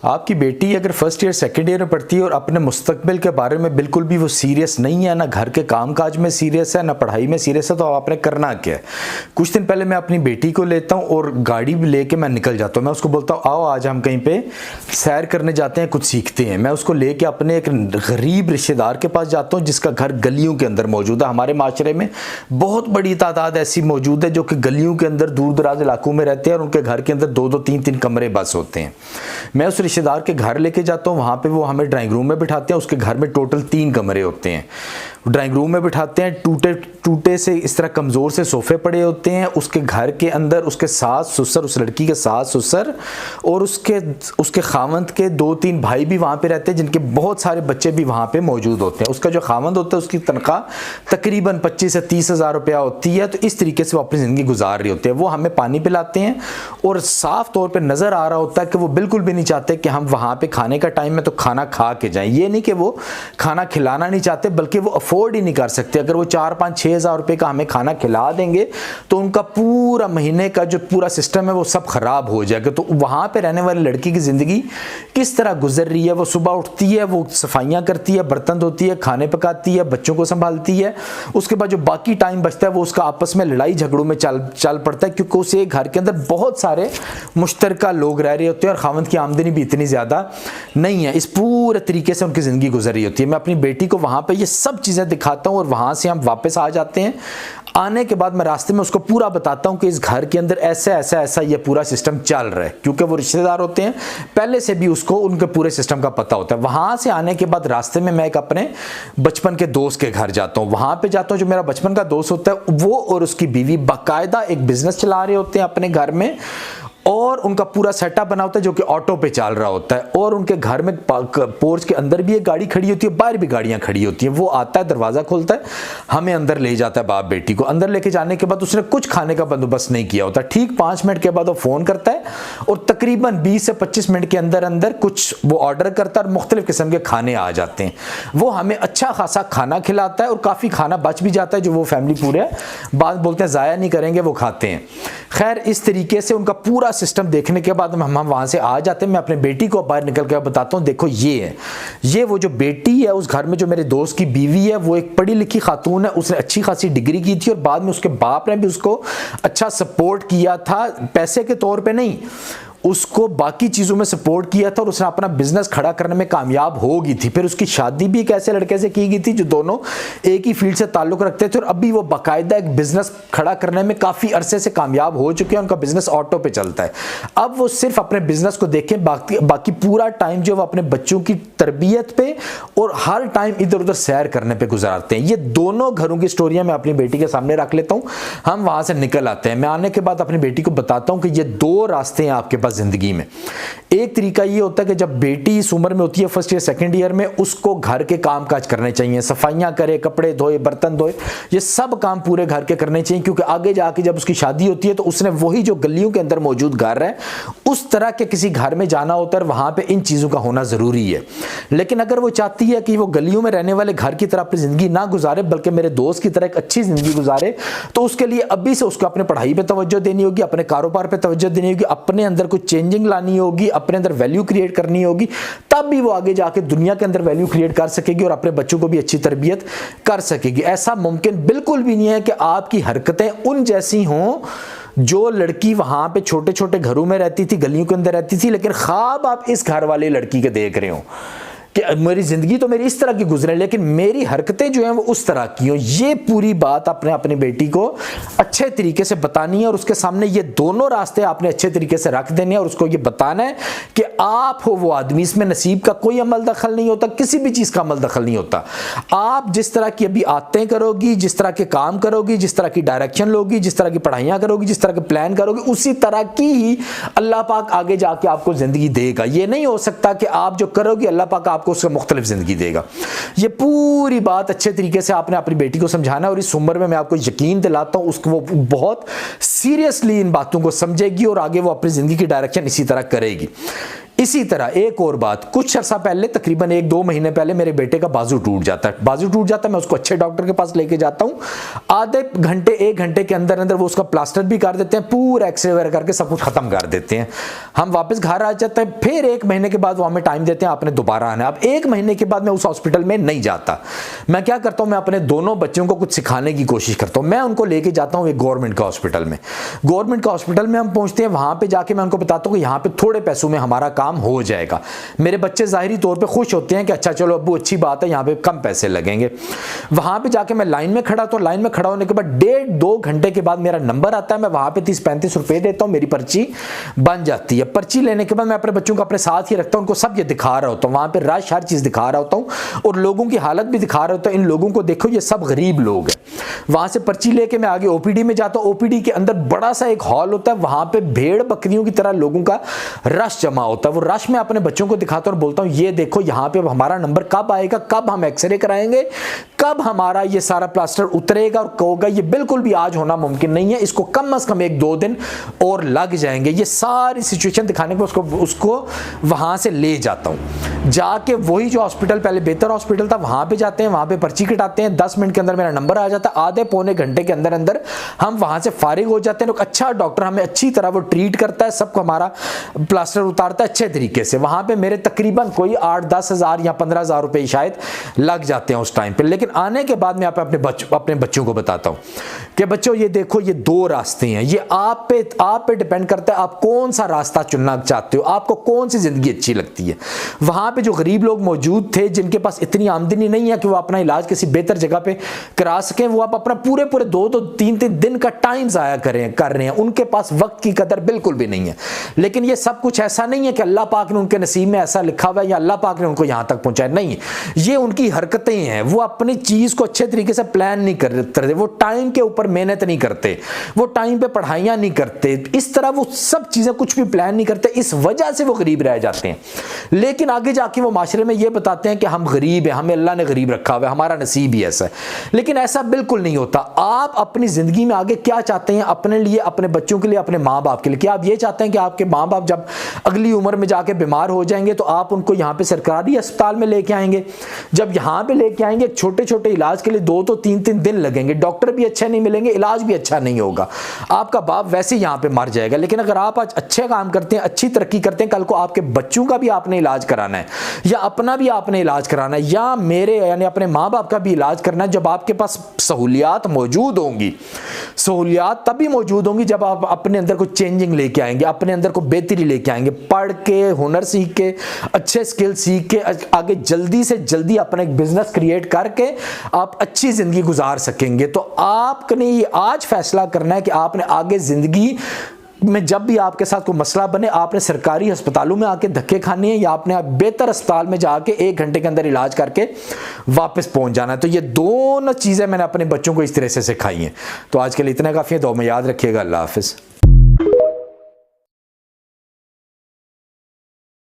आपकी बेटी अगर फर्स्ट ईयर सेकंड ईयर में पढ़ती है और अपने मुस्तकबिल के बारे में बिल्कुल भी वो सीरियस नहीं है, ना घर के कामकाज में सीरियस है, ना पढ़ाई में सीरियस है, तो आपने करना क्या है। कुछ दिन पहले मैं अपनी बेटी को लेता हूँ और गाड़ी भी लेके मैं निकल जाता हूँ। मैं उसको बोलता हूँ आओ आज हम कहीं पे सैर करने जाते हैं, कुछ सीखते हैं। मैं उसको लेके अपने एक गरीब रिश्तेदार के पास जाता हूँ जिसका घर गलियों के अंदर मौजूद है। हमारे माशरे में बहुत बड़ी तादाद ऐसी मौजूद है जो कि गलियों के अंदर दूर दराज इलाकों में रहते हैं और उनके घर के अंदर 2-2 3-3 कमरे बस होते हैं। मैं उस रिश्तेदार के घर लेके जाता हूँ, वहाँ पे वो हमें ड्राइंग रूम में बिठाते हैं। उसके घर में टोटल 3 कमरे होते हैं। ड्राइंग रूम में बिठाते हैं, टूटे से इस तरह कमज़ोर से सोफ़े पड़े होते हैं। उसके घर के अंदर उसके सास ससुर, उस लड़की के सास ससुर और उसके खावंद के 2-3 भाई भी वहाँ पे रहते हैं, जिनके बहुत सारे बच्चे भी वहाँ पे मौजूद होते हैं। उसका जो खावंद होता है उसकी तनख्वाह तकरीबन 25 से 30 हज़ार रुपया होती है। तो इस तरीके से वो अपनी ज़िंदगी गुजार रही होती है। वो हमें पानी पिलाते हैं और साफ़ तौर पर नज़र आ रहा होता है कि वो बिल्कुल भी नहीं चाहते कि हम वहाँ पर खाने का टाइम है तो खाना खा के जाएँ। ये नहीं कि वो खाना खिलाना नहीं चाहते, बल्कि वो अफोर्ड ही नहीं कर सकते। अगर वो 4-5-6 हज़ार रुपये का हमें खाना खिला देंगे तो उनका पूरा महीने का जो पूरा सिस्टम है वो सब खराब हो जाएगा। तो वहाँ पे रहने वाली लड़की की ज़िंदगी किस तरह गुजर रही है। वो सुबह उठती है, वो सफाइयाँ करती है, बर्तन धोती है, खाने पकाती है, बच्चों को संभालती है। उसके बाद जो बाकी टाइम बचता है वो उसका आपस में लड़ाई झगड़ों में चल पड़ता है, क्योंकि उसे घर के अंदर बहुत सारे मुश्तरका लोग रह रहे होते हैं और खावंद की आमदनी भी इतनी ज़्यादा नहीं है। इस पूरे तरीके से उनकी ज़िंदगी गुजर रही होती है। मैं अपनी बेटी को वहाँ पर ये सब चीज़ें दिखाता हूँ और वहाँ से हम वापस आ जाते हैं। आने के बाद मैं रास्ते में उसको पूरा बताता हूँ कि इस घर के अंदर ऐसा ये पूरा सिस्टम चल रहा है, क्योंकि वो रिश्तेदार होते हैं, पहले से भी उसको उनके पूरे सिस्टम का पता होता है। वहाँ से आने के बाद रास्ते में मैं एक अपने बचपन के दोस्त के घर जाता हूँ। वहाँ पे जाता हूँ, जो मेरा बचपन का दोस्त होता है वो और उसकी बीवी बाकायदा एक बिजनेस चला रहे होते हैं अपने घर में, और उनका पूरा सेटअप बना होता है जो कि ऑटो पे चल रहा होता है। और उनके घर में पोर्च के अंदर भी एक गाड़ी खड़ी होती है, बाहर भी गाड़ियां खड़ी होती हैं। वो आता है, दरवाज़ा खोलता है, हमें अंदर ले जाता है। बाप बेटी को अंदर लेके जाने के बाद उसने कुछ खाने का बंदोबस्त नहीं किया होता। ठीक 5 मिनट के बाद वो फ़ोन करता है और तकरीबन 20 से 25 मिनट के अंदर अंदर कुछ वो ऑर्डर करता है और मुख्तलिफ किस्म के खाने आ जाते हैं। वो हमें अच्छा खासा खाना खिलाता है और काफ़ी खाना बच भी जाता है, जो वो फैमिली पूरे बात बोलते हैं ज़ाया नहीं करेंगे, वो खाते हैं। खैर, इस तरीके से उनका पूरा सिस्टम देखने के बाद हम वहाँ से आ जाते हैं। मैं अपने बेटी को बाहर निकल कर बताता हूँ, देखो ये है, ये वो जो बेटी है उस घर में, जो मेरे दोस्त की बीवी है, वो एक पढ़ी लिखी खातून है। उसने अच्छी खासी डिग्री की थी और बाद में उसके बाप ने भी उसको अच्छा सपोर्ट किया था, पैसे के तौर पे नहीं, उसको बाकी चीज़ों में सपोर्ट किया था और उसने अपना बिजनेस खड़ा करने में कामयाब हो गई थी। फिर उसकी शादी भी एक ऐसे लड़के से की गई थी जो दोनों एक ही फील्ड से ताल्लुक़ रखते थे और अभी वो बाकायदा एक बिजनेस खड़ा करने में काफ़ी अरसे से कामयाब हो चुके हैं। उनका बिजनेस ऑटो पे चलता है। अब वो सिर्फ अपने बिजनेस को देखें, बाकी पूरा टाइम जो वो अपने बच्चों की तरबियत पे और हर टाइम इधर उधर सैर करने पर गुजारते हैं। ये दोनों घरों की स्टोरियाँ मैं अपनी बेटी के सामने रख लेता हूँ। हम वहाँ से निकल आते हैं। मैं आने के बाद अपनी बेटी को बताता हूँ कि ये 2 रास्ते हैं आपके जिंदगी में। एक तरीका ये होता है कि जब बेटी इस उम्र में होती है, फर्स्ट ईयर सेकंड ईयर में, उसको घर के काम काज करने चाहिए, सफाइयां करे, कपड़े धोए, बर्तन धोए, ये सब काम पूरे घर के करने चाहिए, क्योंकि आगे जाके जब उसकी शादी होती है तो उसने वही जो गलियों के अंदर मौजूद घर है उस तरह के किसी घर में जाना होता है, वहां पे इन चीजों का होना जरूरी है। लेकिन अगर वो चाहती है कि वो गलियों में रहने वाले घर की तरह अपनी जिंदगी ना गुजारे, बल्कि मेरे दोस्त की तरह एक अच्छी जिंदगी गुजारे, तो उसके लिए अभी से उसको अपने पढ़ाई पे तवज्जो देनी होगी, अपने कारोबार पे तवज्जो देनी होगी, अपने अंदर कुछ चेंजिंग लानी होगी, अपने अंदर वैल्यू क्रिएट करनी होगी, तब भी वो आगे जाके दुनिया के अंदर वैल्यू क्रिएट कर सकेगी और अपने बच्चों को भी अच्छी तरबियत कर सकेगी। ऐसा मुमकिन बिल्कुल भी नहीं है कि आपकी हरकतें उन जैसी हों जो लड़की वहां पे छोटे छोटे घरों में रहती थी, गलियों के अंदर रहती थी, लेकिन ख्वाब आप इस घर वाली लड़की के देख रहे हो कि मेरी जिंदगी तो मेरी इस तरह की गुजरे, लेकिन मेरी हरकतें जो हैं वो उस तरह की हो। ये पूरी बात आपने अपनी बेटी को अच्छे तरीके से बतानी है और उसके सामने ये दोनों रास्ते आपने अच्छे तरीके से रख देने हैं और उसको ये बताना है कि आप हो वो आदमी, इसमें नसीब का कोई अमल दखल नहीं होता, किसी भी चीज का अमल दखल नहीं होता। आप जिस तरह की अभी आदतें करोगी, जिस तरह के काम करोगी, जिस तरह की डायरेक्शन लोगी, जिस तरह की पढ़ाइयां करोगी, जिस तरह के प्लान करोगी, उसी तरह की ही अल्लाह पाक आगे जाके आपको जिंदगी देगा। ये नहीं हो सकता कि आप जो करोगे अल्लाह पाक आपको उससे मुख्तलिफ जिंदगी देगा। ये पूरी बात अच्छे तरीके से आपने अपनी बेटी को समझाना है और इस उम्र में मैं आपको यकीन दिलाता हूं उसको वो बहुत सीरियसली इन बातों को समझेगी और आगे वो अपनी जिंदगी की डायरेक्शन इसी तरह करेगी। इसी तरह एक और बात, कुछ अर्सा पहले तकरीबन 1-2 महीने पहले मेरे बेटे का बाजू टूट जाता है। बाजू टूट जाता है, मैं उसको अच्छे डॉक्टर के पास लेके जाता हूँ, आधे घंटे 1 घंटे के अंदर अंदर वो उसका प्लास्टर भी कर देते हैं, पूरा एक्सरे वगैरह करके सब कुछ खत्म कर देते हैं। हम वापस घर आ जाते हैं, फिर 1 महीने के बाद वो हमें टाइम देते हैं आपने दोबारा आना। अब 1 महीने के बाद मैं उस हॉस्पिटल में नहीं जाता। मैं क्या करता हूँ, मैं अपने दोनों बच्चों को कुछ सिखाने की कोशिश करता हूँ। मैं उनको लेके जाता हूँ एक गवर्नमेंट का हॉस्पिटल में। गवर्नमेंट का हॉस्पिटल में हम पहुंचते हैं, वहां पे जाके मैं उनको बताता हूँ कि यहाँ पे थोड़े पैसों में हमारा काम हो जाएगा। मेरे बच्चे जाहिरी तौर पे खुश होते हैं कि अच्छा चलो अब्बू अच्छी बात है, यहाँ पे कम पैसे लगेंगे। वहां पे जाके मैं लाइन में खड़ा, तो लाइन में खड़ा होने के बाद 1.5-2 घंटे के बाद मेरा नंबर आता है। मैं वहां पे 30-35 रुपए देता हूँ, मेरी पर्ची बन जाती है। पर्ची लेने के बाद मैं अपने बच्चों को अपने साथ ही रखता हूँ, उनको सब ये दिखा रहा होता हूँ, वहां पे रश हर चीज दिखा रहा होता हूँ और लोगों की हालत भी दिखा रहा होता हूँ। इन लोगों को देखो, ये सब गरीब लोग हैं। वहां से पर्ची लेके मैं आगे ओपीडी में जाता हूँ। ओपीडी के अंदर बड़ा सा एक हॉल होता है, वहां पे भेड़ बकरियों की तरह लोगों का रश जमा होता है। वो रश में अपने बच्चों को दिखाता हूँ और बोलता हूँ ये देखो यहाँ पे हमारा नंबर कब आएगा, कब हम एक्सरे कराएंगे, कब हमारा ये सारा प्लास्टर उतरेगा। और कहोगा ये बिल्कुल भी आज होना मुमकिन नहीं है, इसको कम से कम 1-2 दिन और लग जाएंगे। ये सारी सिचुएशन दिखाने के उसको वहां से ले जाता हूं। जाके वही जो हॉस्पिटल पहले बेहतर हॉस्पिटल था वहां पे जाते हैं, वहां पे पर्ची कटाते हैं। 10 मिनट के अंदर मेरा नंबर आ जाता है। आधे पौने घंटे के अंदर अंदर हम वहां से फारिग हो जाते हैं। अच्छा डॉक्टर हमें अच्छी तरह वो ट्रीट करता है, सबको हमारा प्लास्टर उतारता है अच्छे तरीके से। वहां पे मेरे तकरीबन कोई 8-10 हज़ार या 15 हज़ार रुपए शायद लग जाते हैं उस टाइम पे। लेकिन आने के बाद मैं अपने बच्चों को बताता हूं कि बच्चों ये देखो ये 2 रास्ते हैं, ये आप पे डिपेंड करता है आप कौन सा रास्ता चुनना चाहते हो, आपको कौन सी जिंदगी अच्छी लगती है। वहां पे जो गरीब लोग मौजूद थे जिनके पास इतनी आमदनी नहीं है कि वो अपना इलाज किसी बेहतर जगह पे करा सकें, वो आप अपना पूरे 2-3 दिन का टाइम जाया कर रहे हैं। उनके पास वक्त की कदर बिल्कुल भी नहीं है। लेकिन ये सब कुछ ऐसा नहीं है कि अल्लाह पाक ने उनके नसीब में ऐसा लिखा हुआ है या अल्लाह पाक ने उनको यहां तक पहुंचाया, नहीं, ये उनकी हरकतें हैं। वो अपनी चीज को अच्छे तरीके से प्लान नहीं करते, वो टाइम के ऊपर मेहनत नहीं करते, वो टाइम पे पढ़ाइयां नहीं करते, इस तरह वो सब चीजें कुछ भी प्लान नहीं करते। इस वजह से वो गरीब रह जाते हैं। लेकिन आगे जाके वो माशरे में ये बताते हैं कि हम गरीब हैं, हमें अल्लाह ने गरीब रखा हुआ है, हमारा नसीब ही ऐसा है। लेकिन ऐसा बिल्कुल नहीं होता। आप अपनी जिंदगी में आगे क्या चाहते हैं अपने लिए, अपने बच्चों के लिए, अपने माँ बाप के लिए? क्या आप ये चाहते हैं कि आपके माँ बाप जब अगली उम्र में जाके बीमार हो जाएंगे तो आप उनको यहाँ पे सरकारी अस्पताल में लेके आएंगे? जब यहाँ पे लेके आएंगे छोटे छोटे इलाज के लिए 2-3 दिन लगेंगे, डॉक्टर भी अच्छे नहीं मिलेंगे, इलाज भी अच्छा नहीं होगा, आपका बाप वैसे यहाँ पे मर जाएगा। लेकिन अगर आप आज अच्छे काम करते हैं, अच्छी तरक्की करते हैं, कल को आपके बच्चों का भी आपने इलाज कराना है या अपना भी आपने इलाज कराना है या मेरे यानी अपने माँ बाप का भी इलाज करना है, जब आपके पास सहूलियात मौजूद होंगी। सहूलियात तभी मौजूद होंगी जब आप अपने अंदर को चेंजिंग लेके आएंगे, अपने अंदर को बेहतरी लेके आएंगे, पढ़ के, हुनर सीख के, अच्छे स्किल सीख के आगे जल्दी से जल्दी अपना एक बिजनेस क्रिएट करके आप अच्छी जिंदगी गुजार सकेंगे। तो आपने ये आज फैसला करना है कि आपने आगे जिंदगी में जब भी आपके साथ कोई मसला बने, आपने सरकारी अस्पतालों में आके धक्के खाने हैं या आपने बेहतर अस्पताल में जाके 1 घंटे के अंदर इलाज करके वापस पहुंच जाना है। तो ये दोनों चीज़ें मैंने अपने बच्चों को इस तरह से सिखाई हैं। तो आज के लिए इतना काफ़ी है। दुआ में याद रखिएगा। अल्लाह हाफिज़।